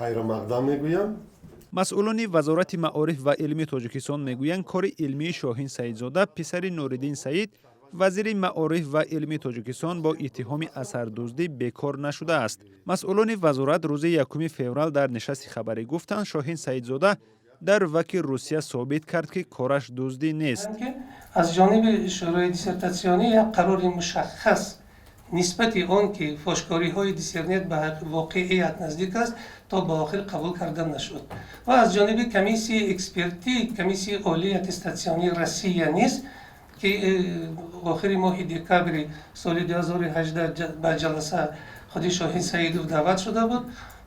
خیر مقدم میگویم. مسئولان وزارت معارف و علمی تاجیکستان میگویند کار علمی شاهین سعیدزاده پسر نوردین سعید وزیر معارف و علمی تاجیکستان با اتهام اثردزدی بیکار نشده است. مسئولان وزارت روز 1 فوریه در نشست خبری گفتند شاهین سعیدزاده در وکی روسیه ثابت کرد که کارش دزدی نیست. از جانب شورای دیسرتاسیونی یک قرار مشخص نسبت آن که فاشکاری های دیسرنت به واقعیت نزدیک است تا به آخر قبول کردن نشد و از جانب کمیسی اکسپرتی کمیسی عالی اتستاسیونی روسیه نیست که آخر ماه دکبر سال 2018 به جلسه خود شاهین سعیدوف دعوت شده بود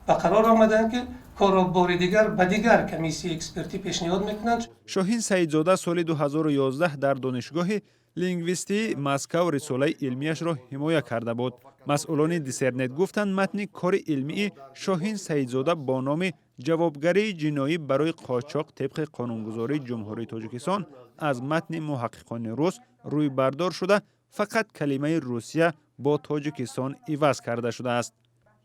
و قرار آمدن که کار بار دیگر به دیگر کمیسی اکسپرتی پیشنهاد میکنند. شاهین سعیدزاده سال 2011 در دانشگاه لینگویستی مسکو رساله علمیش را حمایت کرده بود. مسئولان دیسرنت گفتند متن کار علمی شاهین سعیدزاده با نام جوابگری جنایی برای قاچاق طبق قانونگذاری جمهوری تاجیکستان از متن محققان روس روی بردار شده فقط کلمه روسیه با تاجیکستان عوض کرده شده است.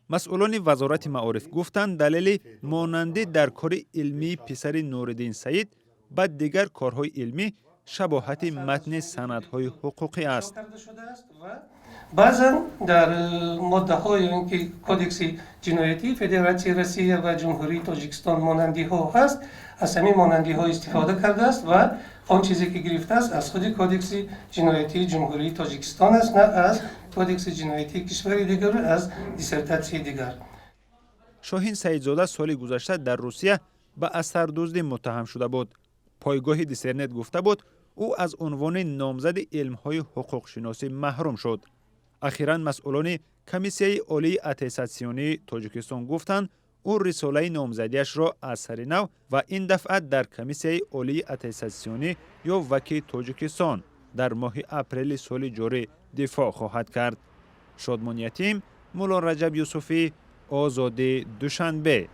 مسئولان وزارت معارف گفتند دلیل ماننده در کار علمی پسر نوردین سعید با دیگر کارهای علمی شباهت متن سندهای حقوقی است. بعضا در ماده های که کودکس جنایتی فدراسیون روسیه و جمهوری تاجیکستان مانندی ها هست از همین مانندی ها استفاده کرده است و آن چیزی که گرفته است از خود کودکس جنایتی جمهوری تاجیکستان است نه از کودکس جنایتی کشور دیگر از دیسرتاسی دیگر. شاهین سعیدزاده سال گذشته در روسیه به اثردزدی متهم شده بود. پایگاه دیسرنت گفته بود او از عنوان نامزد علم‌های حقوق شناسی محروم شد. اخیراً مسئولان کمیسیه عالی اتستاسیونی تاجیکستان گفتند او رساله نامزدیش را از سر نو و این دفعه در کمیسیه عالی اتستاسیونی یا وکی تاجیکستان در ماه اپریل سال جاری دفاع خواهد کرد. شادمان یتیم، مولا رجب یوسفی، آزادی دوشنبه.